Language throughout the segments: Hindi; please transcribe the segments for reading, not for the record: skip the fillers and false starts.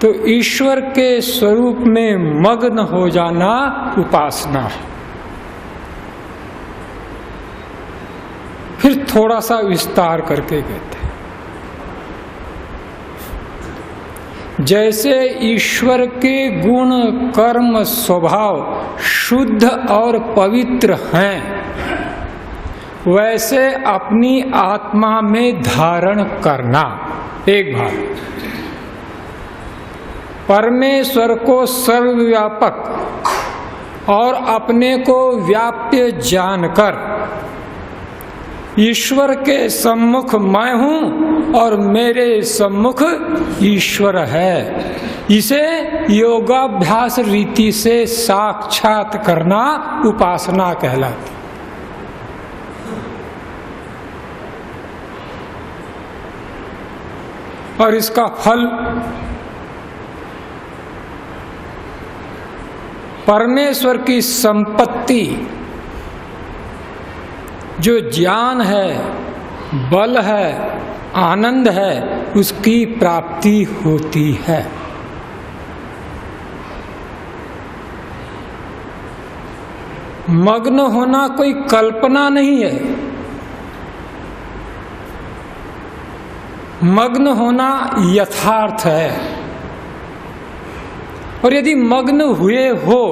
तो ईश्वर के स्वरूप में मग्न हो जाना उपासना है। फिर थोड़ा सा विस्तार करके कहते हैं, जैसे ईश्वर के गुण कर्म स्वभाव शुद्ध और पवित्र हैं, वैसे अपनी आत्मा में धारण करना। एक भाग, परमेश्वर को सर्वव्यापक और अपने को व्याप्य जानकर ईश्वर के सम्मुख मैं हूं और मेरे सम्मुख ईश्वर है, इसे योगाभ्यास रीति से साक्षात करना उपासना कहलाती। और इसका फल परमेश्वर की संपत्ति जो ज्ञान है, बल है, आनंद है, उसकी प्राप्ति होती है। मग्न होना कोई कल्पना नहीं है, मग्न होना यथार्थ है। और यदि मग्न हुए हो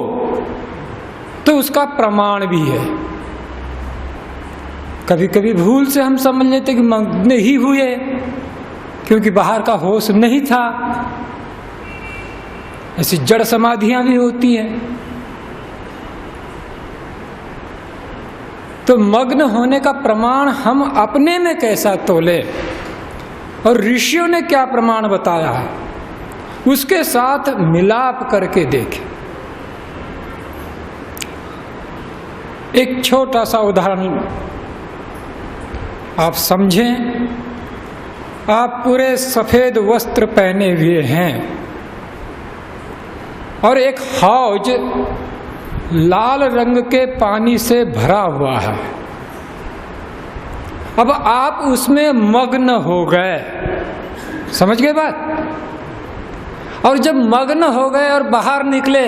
तो उसका प्रमाण भी है। कभी कभी भूल से हम समझ लेते कि मग्न ही हुए, क्योंकि बाहर का होश नहीं था। ऐसी जड़ समाधियां भी होती हैं। तो मग्न होने का प्रमाण हम अपने में कैसा तोले, और ऋषियों ने क्या प्रमाण बताया है, उसके साथ मिलाप करके देखें। एक छोटा सा उदाहरण आप समझें। आप पूरे सफेद वस्त्र पहने हुए हैं और एक हौज लाल रंग के पानी से भरा हुआ है। अब आप उसमें मग्न हो गए, समझ गए बात? और जब मग्न हो गए और बाहर निकले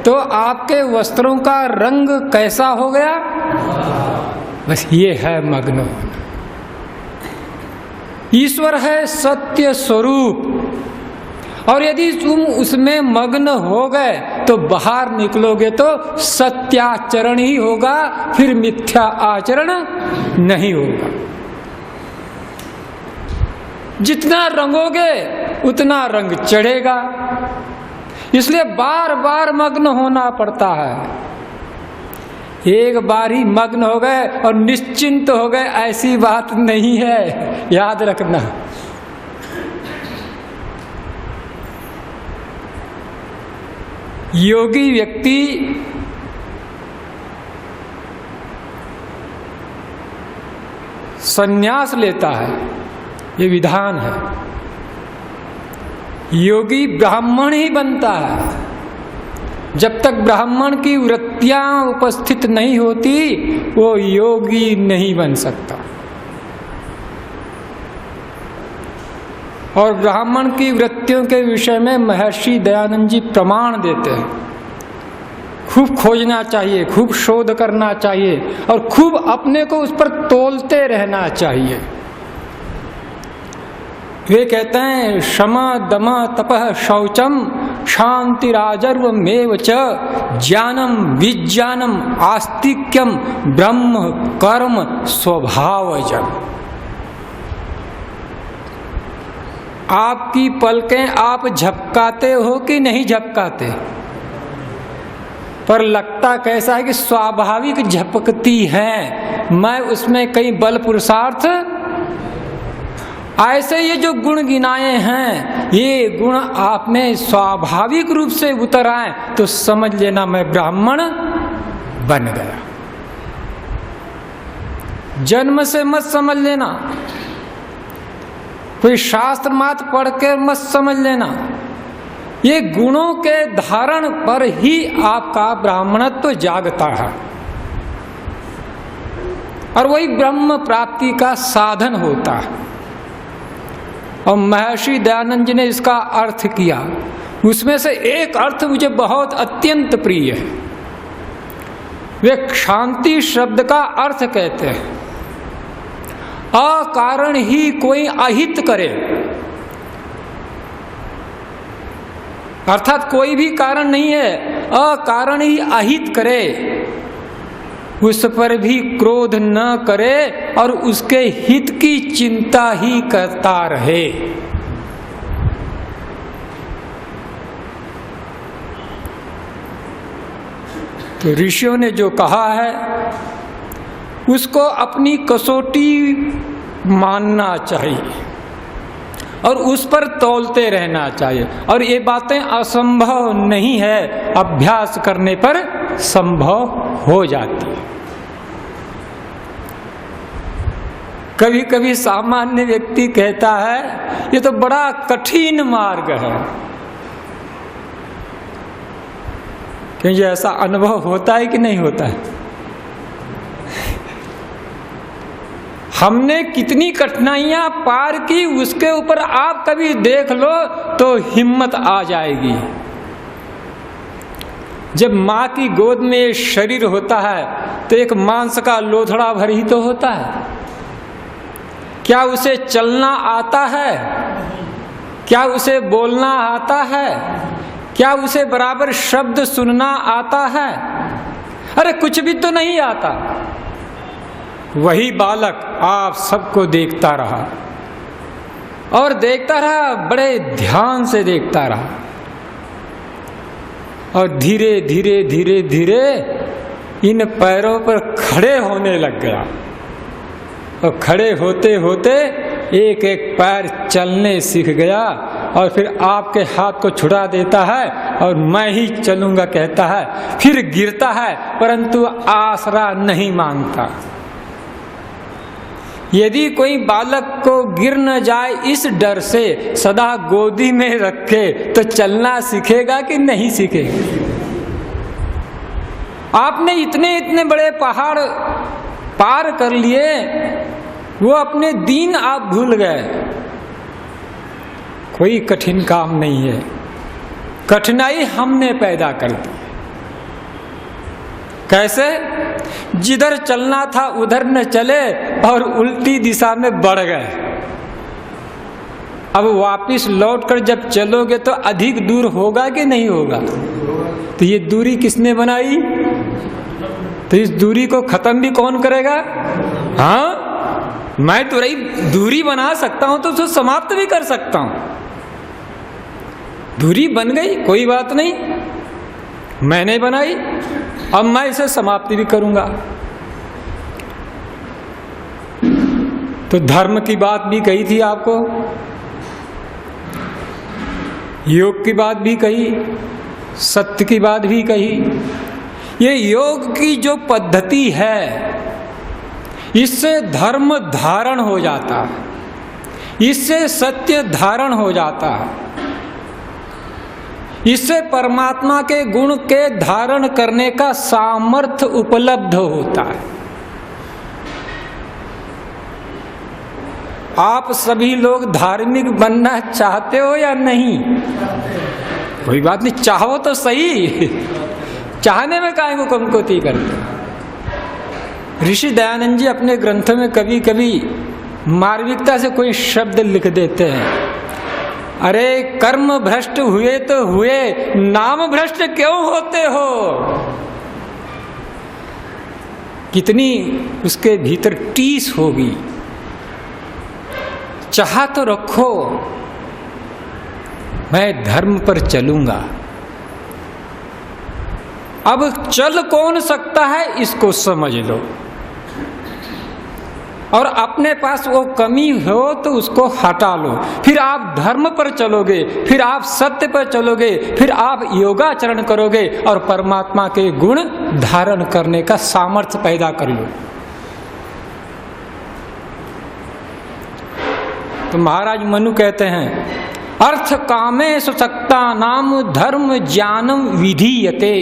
तो आपके वस्त्रों का रंग कैसा हो गया? बस ये है मग्न होना। ईश्वर है सत्य स्वरूप, और यदि तुम उसमें मग्न हो गए तो बाहर निकलोगे तो सत्याचरण ही होगा, फिर मिथ्या आचरण नहीं होगा। जितना रंगोगे उतना रंग चढ़ेगा, इसलिए बार बार मग्न होना पड़ता है। एक बार ही मग्न हो गए और निश्चिंत हो गए, ऐसी बात नहीं है, याद रखना। योगी व्यक्ति संन्यास लेता है, ये विधान है। योगी ब्राह्मण ही बनता है। जब तक ब्राह्मण की वृत्तियां उपस्थित नहीं होती वो योगी नहीं बन सकता। और ब्राह्मण की वृत्तियों के विषय में महर्षि दयानंद जी प्रमाण देते हैं। खूब खोजना चाहिए, खूब शोध करना चाहिए, और खूब अपने को उस पर तोलते रहना चाहिए। वे कहते हैं, शम दम तपः शौचम शांतिराजर्वमेव च ज्ञानम विज्ञानम आस्तिक्यम ब्रह्म कर्म स्वभावजम। आपकी पलकें आप झपकाते हो कि नहीं झपकाते? पर लगता कैसा है कि स्वाभाविक झपकती हैं, मैं उसमें कई बल पुरुषार्थ। ऐसे ये जो गुण गिनाए हैं, ये गुण आप में स्वाभाविक रूप से उतर आए तो समझ लेना मैं ब्राह्मण बन गया। जन्म से मत समझ लेना, कोई शास्त्र मात पढ़ के मत समझ लेना। ये गुणों के धारण पर ही आपका ब्राह्मणत्व जागता है, और वही ब्रह्म प्राप्ति का साधन होता है। और महर्षि दयानंद जी ने इसका अर्थ किया। उसमें से एक अर्थ मुझे बहुत अत्यंत प्रिय है। वे शांति शब्द का अर्थ कहते हैं, अकारण ही कोई अहित करे, अर्थात कोई भी कारण नहीं है, अकारण ही अहित करे, उस पर भी क्रोध न करे और उसके हित की चिंता ही करता रहे। तो ऋषियों ने जो कहा है उसको अपनी कसौटी मानना चाहिए और उस पर तौलते रहना चाहिए। और ये बातें असंभव नहीं है, अभ्यास करने पर संभव हो जाती है। कभी कभी सामान्य व्यक्ति कहता है ये तो बड़ा कठिन मार्ग है, क्योंकि ऐसा अनुभव होता है कि नहीं होता है? हमने कितनी कठिनाइयां पार की उसके ऊपर आप कभी देख लो तो हिम्मत आ जाएगी। जब माँ की गोद में शरीर होता है तो एक मांस का लोथड़ा भर ही तो होता है। क्या उसे चलना आता है? क्या उसे बोलना आता है? क्या उसे बराबर शब्द सुनना आता है? अरे कुछ भी तो नहीं आता। वही बालक आप सबको देखता रहा और देखता रहा, बड़े ध्यान से देखता रहा और धीरे धीरे धीरे धीरे इन पैरों पर खड़े होने लग गया। और खड़े होते होते एक एक पैर चलने सीख गया और फिर आपके हाथ को छुड़ा देता है और मैं ही चलूंगा कहता है। फिर गिरता है परंतु आसरा नहीं मांगता। यदि कोई बालक को गिर न जाए इस डर से सदा गोदी में रखे तो चलना सीखेगा कि नहीं सीखेगा? आपने इतने इतने बड़े पहाड़ पार कर लिए, वो अपने दीन आप भूल गए। कोई कठिन काम नहीं है, कठिनाई हमने पैदा कर दी। कैसे? जिधर चलना था उधर न चले और उल्टी दिशा में बढ़ गए। अब वापिस लौटकर जब चलोगे तो अधिक दूर होगा कि नहीं होगा? तो ये दूरी किसने बनाई? तो इस दूरी को खत्म भी कौन करेगा? हाँ, मैं तो रही दूरी बना सकता हूं तो उसको समाप्त भी कर सकता हूं। दूरी बन गई, कोई बात नहीं, मैंने बनाई, अब मैं इसे समाप्ति भी करूंगा। तो धर्म की बात भी कही थी आपको, योग की बात भी कही, सत्य की बात भी कही। ये योग की जो पद्धति है इससे धर्म धारण हो जाता है, इससे सत्य धारण हो जाता है, इससे परमात्मा के गुण के धारण करने का सामर्थ्य उपलब्ध होता है। आप सभी लोग धार्मिक बनना चाहते हो या नहीं? कोई बात नहीं, चाहो तो सही, चाहने में काहे को कमकोती करते। ऋषि दयानंद जी अपने ग्रंथों में कभी कभी मार्मिकता से कोई शब्द लिख देते हैं, अरे कर्म भ्रष्ट हुए तो हुए, नाम भ्रष्ट क्यों होते हो? कितनी उसके भीतर टीस होगी। चाहा तो रखो, मैं धर्म पर चलूंगा। अब चल कौन सकता है इसको समझ लो, और अपने पास वो कमी हो तो उसको हटा लो। फिर आप धर्म पर चलोगे, फिर आप सत्य पर चलोगे, फिर आप योगाचरण करोगे और परमात्मा के गुण धारण करने का सामर्थ्य पैदा कर लो। तो महाराज मनु कहते हैं, अर्थ कामे सुसक्ता नाम धर्म ज्ञानम विधीयते,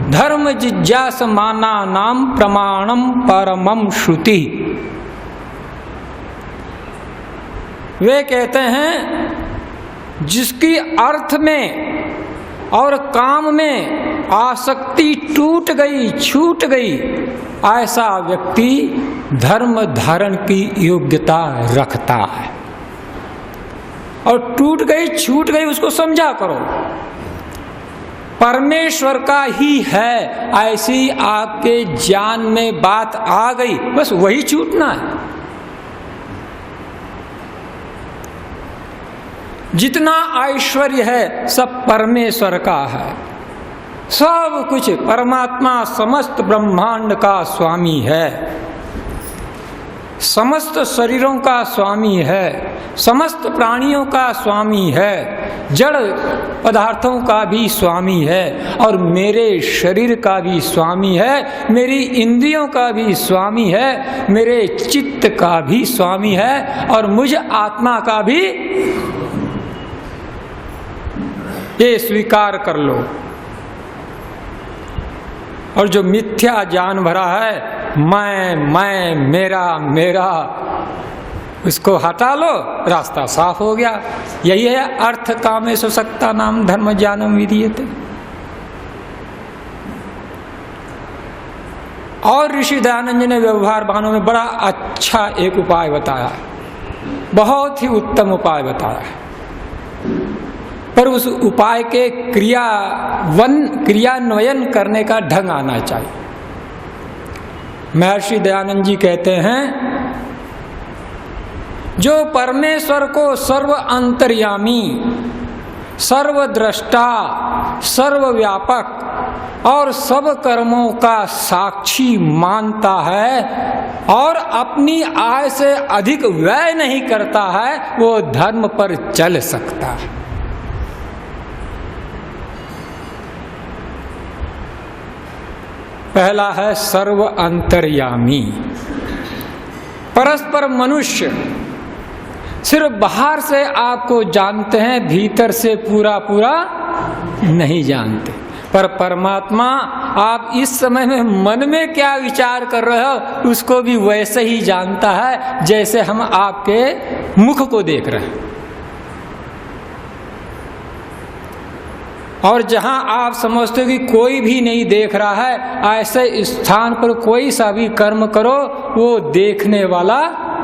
धर्म जिज्ञासमाना नाम प्रमाणम परमम श्रुति। वे कहते हैं जिसकी अर्थ में और काम में आसक्ति टूट गई, छूट गई, ऐसा व्यक्ति धर्म धारण की योग्यता रखता है। और टूट गई, छूट गई, उसको समझा करो परमेश्वर का ही है, ऐसी आपके ज्ञान में बात आ गई, बस वही छूटना है। जितना ऐश्वर्य है सब परमेश्वर का है, सब कुछ परमात्मा समस्त ब्रह्मांड का स्वामी है, समस्त शरीरों का स्वामी है, समस्त प्राणियों का स्वामी है, जड़ पदार्थों का भी स्वामी है, और मेरे शरीर का भी स्वामी है, मेरी इंद्रियों का भी स्वामी है, मेरे चित्त का भी स्वामी है, और मुझ आत्मा का भी। ये स्वीकार कर लो। और जो मिथ्या ज्ञान भरा है, मैं, मेरा, उसको हटा लो, रास्ता साफ हो गया। यही है अर्थ कामेषु सक्ता नाम धर्म ज्ञानम विधीयते। और ऋषि दयानंद जी ने व्यवहार भानों में बड़ा अच्छा एक उपाय बताया, बहुत ही उत्तम उपाय बताया है, पर उस उपाय के क्रियान्वयन करने का ढंग आना चाहिए। महर्षि दयानंद जी कहते हैं, जो परमेश्वर को सर्व अंतर्यामी, सर्वद्रष्टा, सर्वव्यापक और सब कर्मों का साक्षी मानता है और अपनी आय से अधिक व्यय नहीं करता है, वो धर्म पर चल सकता है। पहला है सर्व अंतर्यामी। परस्पर मनुष्य सिर्फ बाहर से आपको जानते हैं, भीतर से पूरा पूरा नहीं जानते। पर परमात्मा आप इस समय में मन में क्या विचार कर रहे हो उसको भी वैसे ही जानता है जैसे हम आपके मुख को देख रहे हैं। और जहां आप समझते हो कि कोई भी नहीं देख रहा है, ऐसे स्थान पर कोई सा भी कर्म करो, वो देखने वाला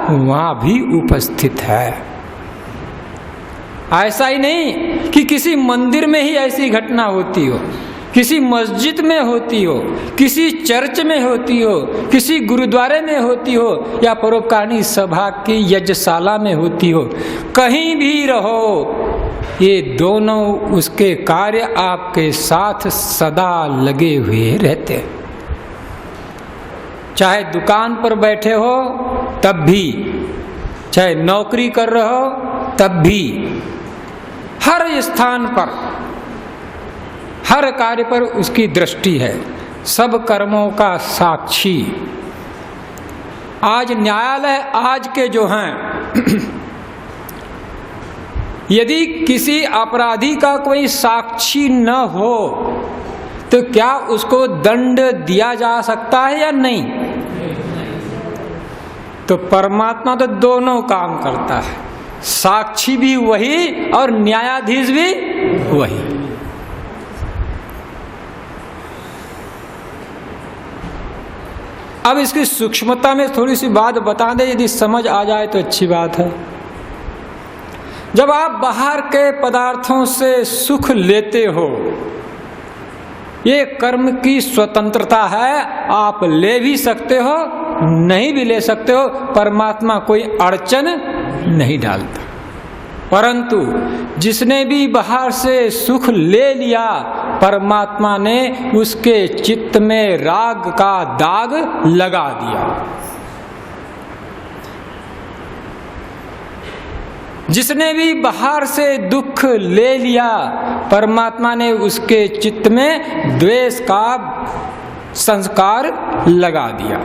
वहां भी उपस्थित है। ऐसा ही नहीं कि किसी मंदिर में ही ऐसी घटना होती हो, किसी मस्जिद में होती हो, किसी चर्च में होती हो, किसी गुरुद्वारे में होती हो, या परोपकारिणी सभा की यज्ञशाला में होती हो, कहीं भी रहो, ये दोनों उसके कार्य आपके साथ सदा लगे हुए रहते हैं। चाहे दुकान पर बैठे हो तब भी, चाहे नौकरी कर रहे हो तब भी, हर स्थान पर, हर कार्य पर उसकी दृष्टि है, सब कर्मों का साक्षी। आज न्यायालय आज के जो हैं यदि किसी अपराधी का कोई साक्षी न हो तो क्या उसको दंड दिया जा सकता है या नहीं? तो परमात्मा तो दोनों काम करता है, साक्षी भी वही और न्यायाधीश भी वही। अब इसकी सूक्ष्मता में थोड़ी सी बात बता दें, यदि समझ आ जाए तो अच्छी बात है। जब आप बाहर के पदार्थों से सुख लेते हो, ये कर्म की स्वतंत्रता है, आप ले भी सकते हो, नहीं भी ले सकते हो, परमात्मा कोई अड़चन नहीं डालता। परंतु जिसने भी बाहर से सुख ले लिया, परमात्मा ने उसके चित्त में राग का दाग लगा दिया। जिसने भी बाहर से दुख ले लिया, परमात्मा ने उसके चित्त में द्वेष का संस्कार लगा दिया।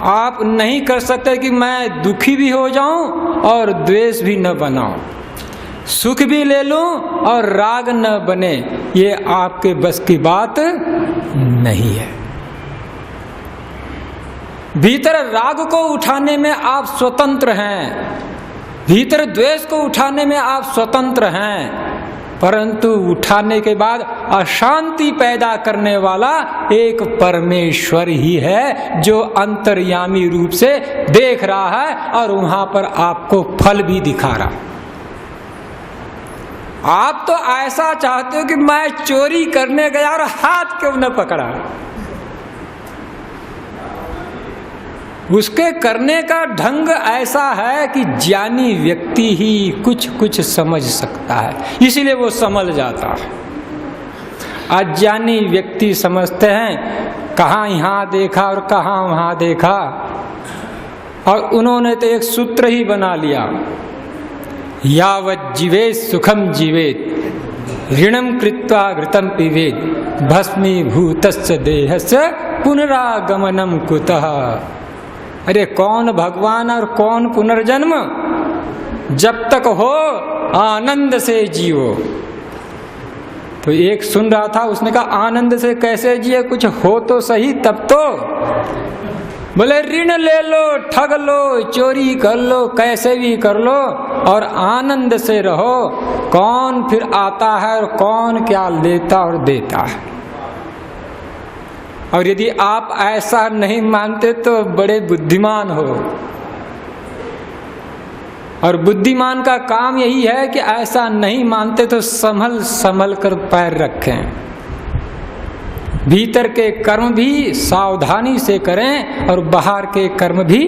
आप नहीं कर सकते कि मैं दुखी भी हो जाऊं और द्वेष भी न बनाऊं, सुख भी ले लूं और राग न बने, ये आपके बस की बात नहीं है। भीतर राग को उठाने में आप स्वतंत्र हैं, भीतर द्वेष को उठाने में आप स्वतंत्र हैं, परंतु उठाने के बाद अशांति पैदा करने वाला एक परमेश्वर ही है, जो अंतर्यामी रूप से देख रहा है और वहां पर आपको फल भी दिखा रहा है। आप तो ऐसा चाहते हो कि मैं चोरी करने गया और हाथ क्यों न पकड़ा। उसके करने का ढंग ऐसा है कि ज्ञानी व्यक्ति ही कुछ कुछ समझ सकता है, इसीलिए वो समझ जाता है। अज्ञानी व्यक्ति समझते हैं कहाँ यहाँ देखा और कहाँ वहाँ देखा, और उन्होंने तो एक सूत्र ही बना लिया, यावत् जीवेत् सुखम जीवेत् ऋणम कृत्वा घृतम पिबेत् भस्मीभूतस्य देहस्य पुनरागमनम कुतः। अरे कौन भगवान और कौन पुनर्जन्म, जब तक हो आनंद से जियो। तो एक सुन रहा था, उसने कहा आनंद से कैसे जिए, कुछ हो तो सही तब तो। बोले ऋण ले लो, ठग लो, चोरी कर लो, कैसे भी कर लो और आनंद से रहो। कौन फिर आता है और कौन क्या लेता और देता है। और यदि आप ऐसा नहीं मानते तो बड़े बुद्धिमान हो, और बुद्धिमान का काम यही है कि ऐसा नहीं मानते तो संभल संभल कर पैर रखें, भीतर के कर्म भी सावधानी से करें और बाहर के कर्म भी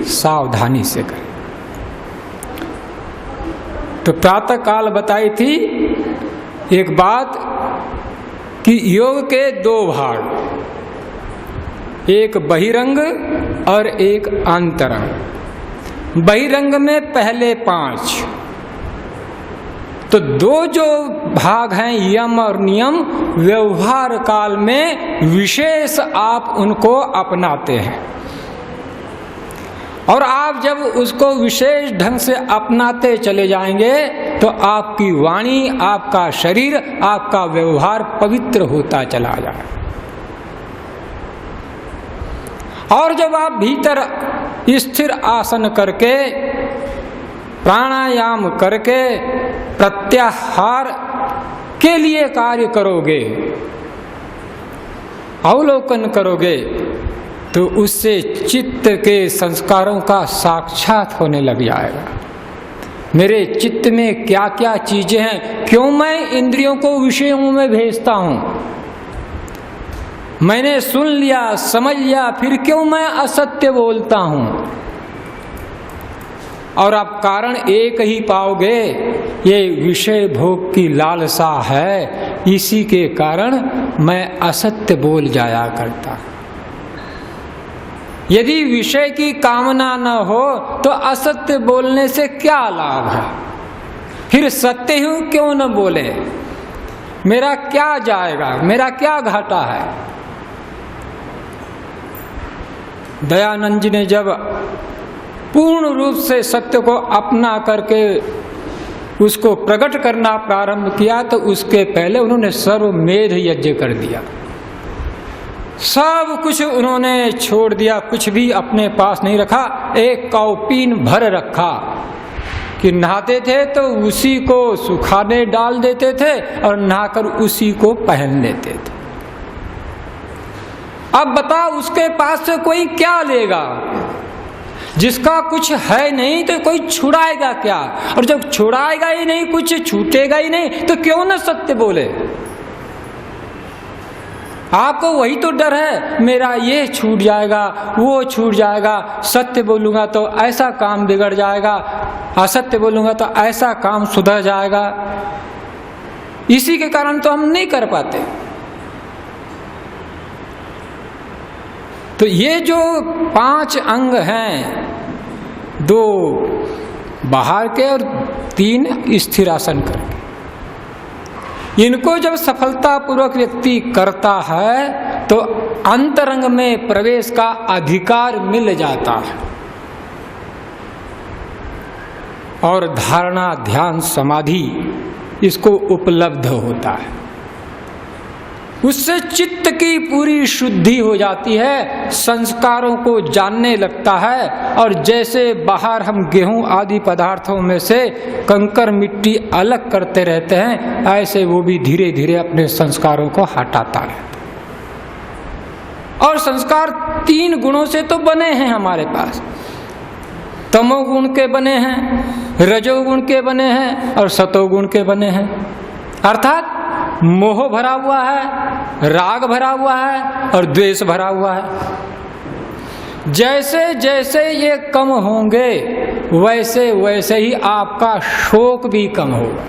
सावधानी से करें। तो प्रातः काल बताई थी एक बात कि योग के दो भाग, एक बहिरंग और एक आंतरंग। बहिरंग में पहले 5, तो दो जो भाग हैं यम और नियम, व्यवहार काल में विशेष आप उनको अपनाते हैं। और आप जब उसको विशेष ढंग से अपनाते चले जाएंगे तो आपकी वाणी, आपका शरीर, आपका व्यवहार पवित्र होता चला जाए। और जब आप भीतर स्थिर आसन करके, प्राणायाम करके, प्रत्याहार के लिए कार्य करोगे, अवलोकन करोगे, तो उससे चित्त के संस्कारों का साक्षात होने लग जाएगा। मेरे चित्त में क्या क्या चीजें हैं, क्यों मैं इंद्रियों को विषयों में भेजता हूं। मैंने सुन लिया, समझ लिया, फिर क्यों मैं असत्य बोलता हूं। और आप कारण एक ही पाओगे, ये विषय भोग की लालसा है, इसी के कारण मैं असत्य बोल जाया करता। यदि विषय की कामना न हो तो असत्य बोलने से क्या लाभ है। फिर सत्य हूं क्यों न बोले, मेरा क्या जाएगा, मेरा क्या घाटा है। दयानंद जी ने जब पूर्ण रूप से सत्य को अपना करके उसको प्रकट करना प्रारंभ किया, तो उसके पहले उन्होंने सर्वमेध यज्ञ कर दिया। सब कुछ उन्होंने छोड़ दिया, कुछ भी अपने पास नहीं रखा। एक कौपीन भर रखा कि नहाते थे तो उसी को सुखाने डाल देते थे और नहाकर उसी को पहन लेते थे। अब बताओ उसके पास से कोई क्या लेगा, जिसका कुछ है नहीं तो कोई छुड़ाएगा क्या। और जब छुड़ाएगा ही नहीं, कुछ छूटेगा ही नहीं, तो क्यों न सत्य बोले। आपको वही तो डर है, मेरा ये छूट जाएगा, वो छूट जाएगा, सत्य बोलूंगा तो ऐसा काम बिगड़ जाएगा, असत्य बोलूंगा तो ऐसा काम सुधर जाएगा। इसी के कारण तो हम नहीं कर पाते। तो ये जो 5 अंग हैं, 2 बाहर के और 3 स्थिरासन करके, इनको जब सफलतापूर्वक व्यक्ति करता है तो अंतरंग में प्रवेश का अधिकार मिल जाता है और धारणा, ध्यान, समाधि इसको उपलब्ध होता है। उससे चित्त की पूरी शुद्धि हो जाती है, संस्कारों को जानने लगता है। और जैसे बाहर हम गेहूं आदि पदार्थों में से कंकर मिट्टी अलग करते रहते हैं, ऐसे वो भी धीरे धीरे अपने संस्कारों को हटाता रहता है। और संस्कार 3 गुणों से तो बने हैं हमारे पास, तमोगुण के बने हैं, रजोगुण के बने हैं और सतोगुण के बने हैं। अर्थात मोह भरा हुआ है, राग भरा हुआ है और द्वेष भरा हुआ है। जैसे जैसे ये कम होंगे वैसे वैसे ही आपका शोक भी कम होगा,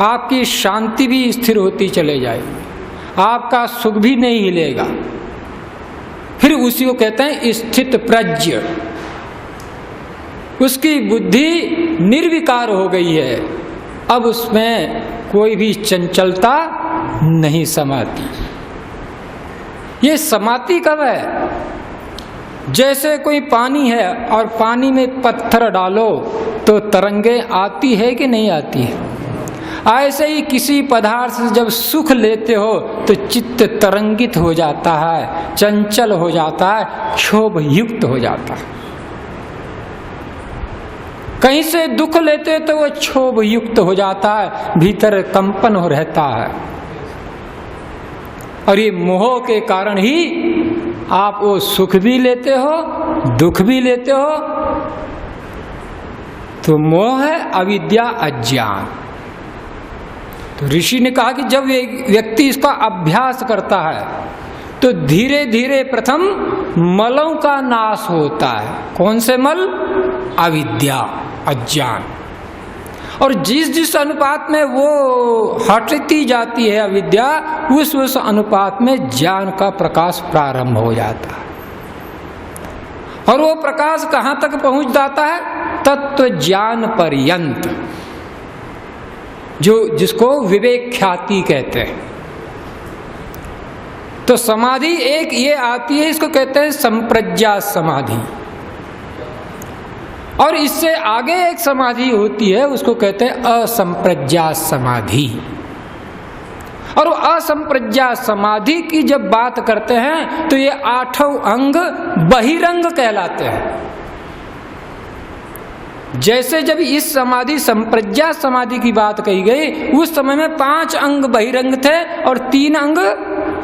आपकी शांति भी स्थिर होती चले जाएगी, आपका सुख भी नहीं हिलेगा। फिर उसी को कहते हैं स्थित प्रज्ञ। उसकी बुद्धि निर्विकार हो गई है, अब उसमें कोई भी चंचलता नहीं समाती। ये समाती कब है? जैसे कोई पानी है और पानी में पत्थर डालो तो तरंगे आती है कि नहीं आती है? ऐसे ही किसी पदार्थ से जब सुख लेते हो तो चित्त तरंगित हो जाता है, चंचल हो जाता है, क्षोभ युक्त हो जाता है। कहीं से दुख लेते तो वो क्षोभ युक्त हो जाता है, भीतर कंपन हो रहता है। और ये मोह के कारण ही आप वो सुख भी लेते हो, दुख भी लेते हो। तो मोह है अविद्या, अज्ञान। तो ऋषि ने कहा कि जब व्यक्ति इसका अभ्यास करता है तो धीरे धीरे प्रथम मलों का नाश होता है। कौन से मल? अविद्या, अज्ञान। और जिस जिस अनुपात में वो हटती जाती है अविद्या, उस अनुपात में ज्ञान का प्रकाश प्रारंभ हो जाता है। और वो प्रकाश कहाँ तक पहुंच जाता है? तत्व ज्ञान पर्यंत, जिसको विवेक ख्याति कहते हैं। तो समाधि एक ये आती है, इसको कहते हैं संप्रज्ञा समाधि। और इससे आगे एक समाधि होती है, उसको कहते हैं असंप्रज्ञा समाधि। और असंप्रज्ञा समाधि की जब बात करते हैं तो ये 8 अंग बहिरंग कहलाते हैं। जैसे जब इस समाधि संप्रज्ञा समाधि की बात कही गई, उस समय में 5 अंग बहिरंग थे और 3 अंग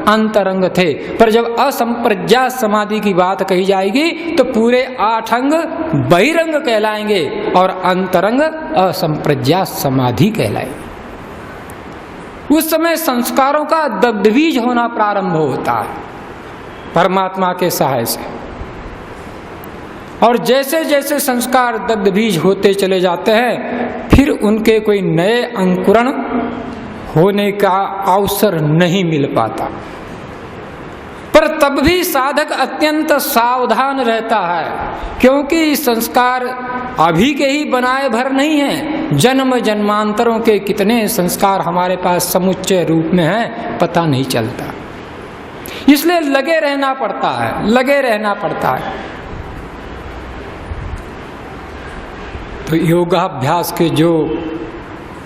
अंतरंग थे। पर जब असंप्रज्ञा समाधि की बात कही जाएगी तो पूरे 8 अंग बहिरंग कहलाएंगे और अंतरंग असंप्रज्ञा समाधि कहलाएंगे। उस समय संस्कारों का दग्धबीज होना प्रारंभ होता है परमात्मा के सहाय से। और जैसे जैसे संस्कार दग्धबीज होते चले जाते हैं, फिर उनके कोई नए अंकुरण होने का अवसर नहीं मिल पाता। पर तब भी साधक अत्यंत सावधान रहता है, क्योंकि संस्कार अभी के ही बनाए भर नहीं हैं। जन्म जन्मांतरों के कितने संस्कार हमारे पास समुच्चय रूप में हैं, पता नहीं चलता। इसलिए लगे रहना पड़ता है, लगे रहना पड़ता है। तो योगाभ्यास के जो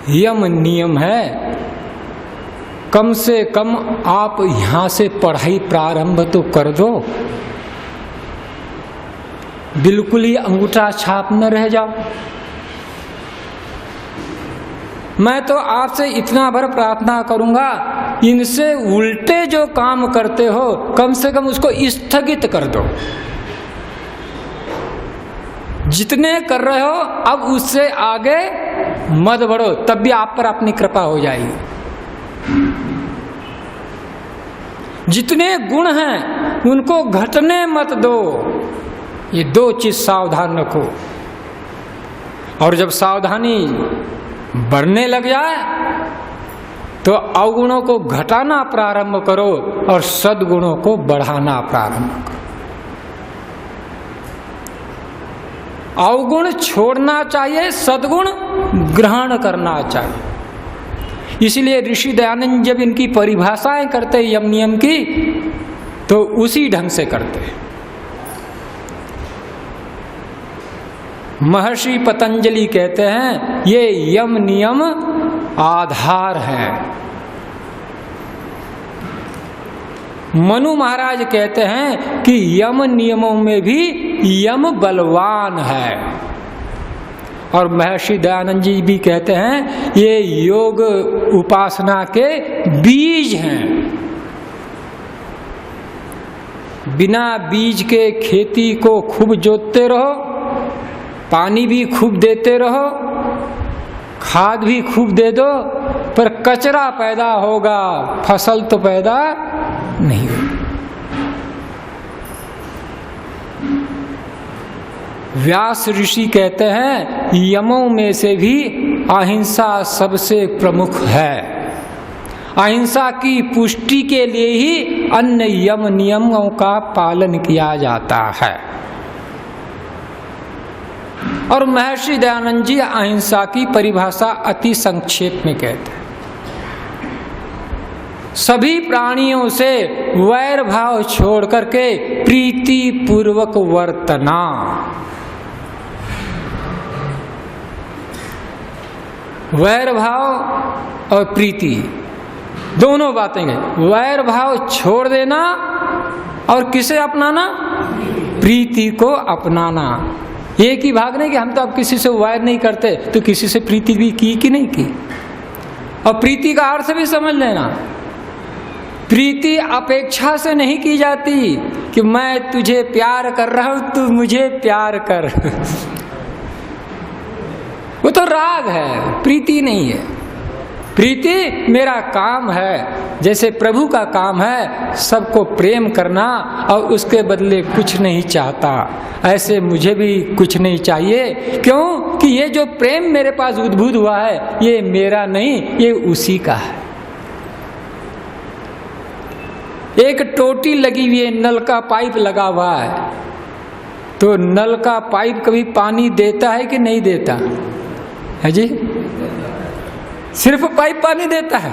यम नियम है, कम से कम आप यहां से पढ़ाई प्रारंभ तो कर दो, बिल्कुल ही अंगूठा छाप न रह जाओ। मैं तो आपसे इतना भर प्रार्थना करूंगा, इनसे उल्टे जो काम करते हो कम से कम उसको स्थगित कर दो। जितने कर रहे हो अब उससे आगे मत बढ़ो, तब भी आप पर अपनी कृपा हो जाएगी। जितने गुण हैं उनको घटने मत दो, ये 2 चीज सावधान रखो। और जब सावधानी बढ़ने लग जाए तो अवगुणों को घटाना प्रारंभ करो और सद्गुणों को बढ़ाना प्रारंभ करो। अवगुण छोड़ना चाहिए, सद्गुण ग्रहण करना चाहिए। इसलिए ऋषि दयानंद जब इनकी परिभाषाएं करते यम नियम की, तो उसी ढंग से करते हैं। महर्षि पतंजलि कहते हैं ये यम नियम आधार है, मनु महाराज कहते हैं कि यम नियमों में भी यम बलवान है। और महर्षि दयानंद जी भी कहते हैं ये योग उपासना के बीज हैं। बिना बीज के खेती को खूब जोतते रहो, पानी भी खूब देते रहो, खाद भी खूब दे दो, पर कचरा पैदा होगा, फसल तो पैदा नहीं होगी। व्यास ऋषि कहते हैं यमों में से भी अहिंसा सबसे प्रमुख है। अहिंसा की पुष्टि के लिए ही अन्य यम नियमों का पालन किया जाता है। और महर्षि दयानंद जी अहिंसा की परिभाषा अति संक्षेप में कहते हैं, सभी प्राणियों से वैर भाव छोड़ करके प्रीति पूर्वक वर्तना। वैर भाव और प्रीति दोनों बातें हैं। वैर भाव छोड़ देना और किसे अपनाना? प्रीति को अपनाना। एक ही भाग नहीं कि हम तो अब किसी से वैर नहीं करते, तो किसी से प्रीति भी की कि नहीं की। और प्रीति का अर्थ भी समझ लेना, प्रीति अपेक्षा से नहीं की जाती कि मैं तुझे प्यार कर रहा हूं, तू मुझे प्यार कर। वो तो राग है, प्रीति नहीं है। प्रीति मेरा काम है, जैसे प्रभु का काम है सबको प्रेम करना और उसके बदले कुछ नहीं चाहता, ऐसे मुझे भी कुछ नहीं चाहिए। क्यों कि ये जो प्रेम मेरे पास उद्भूत हुआ है ये मेरा नहीं, ये उसी का है। एक टोटी लगी हुई है, नल का पाइप लगा हुआ है, तो नल का पाइप कभी पानी देता है कि नहीं देता है जी? सिर्फ पाइप पानी देता है?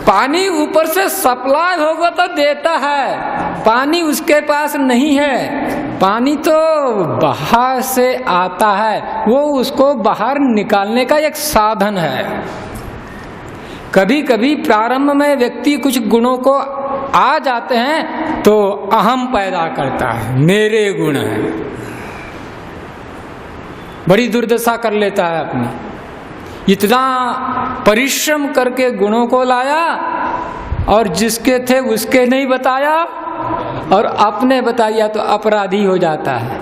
पानी ऊपर से सप्लाई होगा तो देता है, पानी उसके पास नहीं है। पानी तो बाहर से आता है, वो उसको बाहर निकालने का एक साधन है। कभी कभी प्रारंभ में व्यक्ति कुछ गुणों को आ जाते हैं तो अहम पैदा करता है, मेरे गुण हैं, बड़ी दुर्दशा कर लेता है अपनी। इतना परिश्रम करके गुणों को लाया और जिसके थे उसके नहीं बताया और अपने बताया तो अपराधी हो जाता है।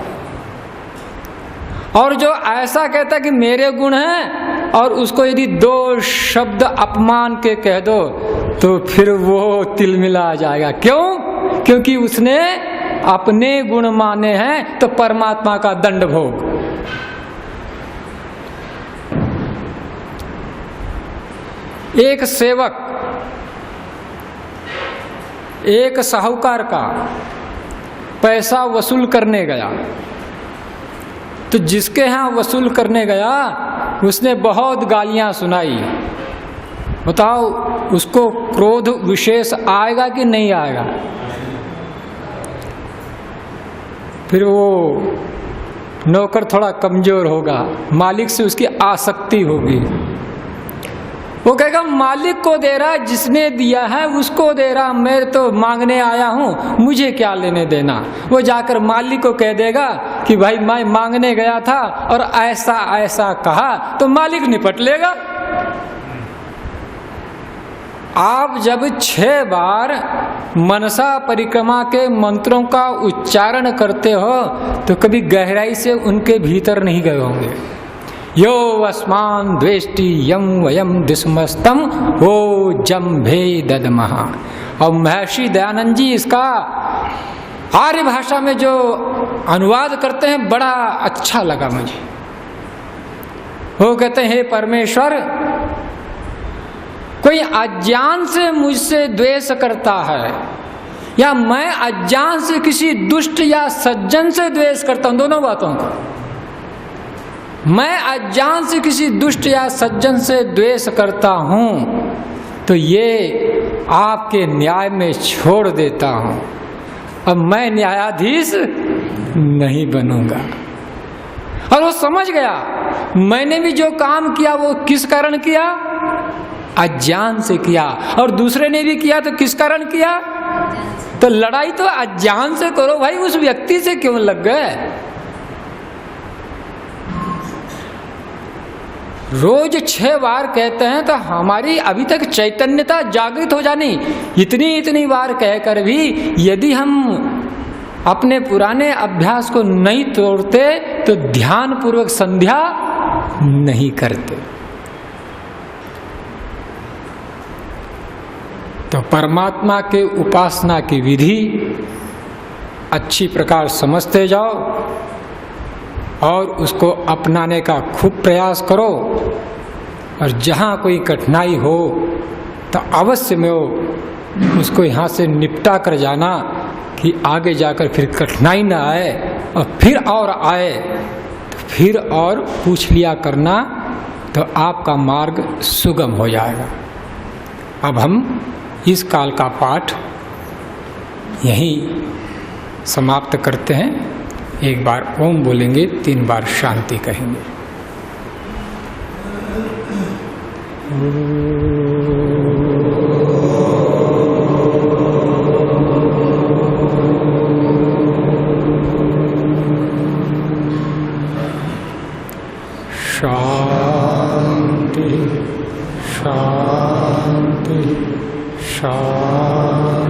और जो ऐसा कहता कि मेरे गुण हैं और उसको यदि दो शब्द अपमान के कह दो तो फिर वो तिलमिला जाएगा। क्यों? क्योंकि उसने अपने गुण माने हैं तो परमात्मा का दंड भोग। एक सेवक एक साहूकार का पैसा वसूल करने गया, तो जिसके यहाँ वसूल करने गया उसने बहुत गालियां सुनाई। बताओ उसको क्रोध विशेष आएगा कि नहीं आएगा? फिर वो नौकर थोड़ा कमजोर होगा, मालिक से उसकी आसक्ति होगी। वो कहेगा मालिक को दे रहा, जिसने दिया है उसको दे रहा, मैं तो मांगने आया हूँ, मुझे क्या लेने देना। वो जाकर मालिक को कह देगा कि भाई मैं मांगने गया था और ऐसा ऐसा कहा, तो मालिक निपट लेगा। आप जब 6 बार मनसा परिक्रमा के मंत्रों का उच्चारण करते हो तो कभी गहराई से उनके भीतर नहीं गए होंगे। यो अस्मान द्वेष्टि यम वयम दुष्मस्तम वो जम्भे ददमः। और महर्षि दयानंद जी इसका आर्य भाषा में जो अनुवाद करते हैं बड़ा अच्छा लगा मुझे। वो कहते हैं हे परमेश्वर, कोई अज्ञान से मुझसे द्वेष करता है या मैं अज्ञान से किसी दुष्ट या सज्जन से द्वेष करता हूं, दोनों बातों को, मैं अज्ञान से किसी दुष्ट या सज्जन से द्वेष करता हूं तो ये आपके न्याय में छोड़ देता हूं, अब मैं न्यायाधीश नहीं बनूंगा। और वो समझ गया मैंने भी जो काम किया वो किस कारण किया, अज्ञान से किया, और दूसरे ने भी किया तो किस कारण किया? तो लड़ाई तो अज्ञान से करो भाई, उस व्यक्ति से क्यों लग गए? रोज 6 बार कहते हैं तो हमारी अभी तक चैतन्यता जागृत हो जानी। इतनी बार कहकर भी यदि हम अपने पुराने अभ्यास को नहीं तोड़ते तो ध्यान पूर्वक संध्या नहीं करते। तो परमात्मा के उपासना की विधि अच्छी प्रकार समझते जाओ और उसको अपनाने का खूब प्रयास करो, और जहाँ कोई कठिनाई हो तो अवश्य में वो उसको यहाँ से निपटा कर जाना कि आगे जाकर फिर कठिनाई ना आए, और फिर और आए तो फिर और पूछ लिया करना, तो आपका मार्ग सुगम हो जाएगा। अब हम इस काल का पाठ यहीं समाप्त करते हैं। एक बार ओम बोलेंगे, 3 बार शांति कहेंगे। शांति शांति शांति।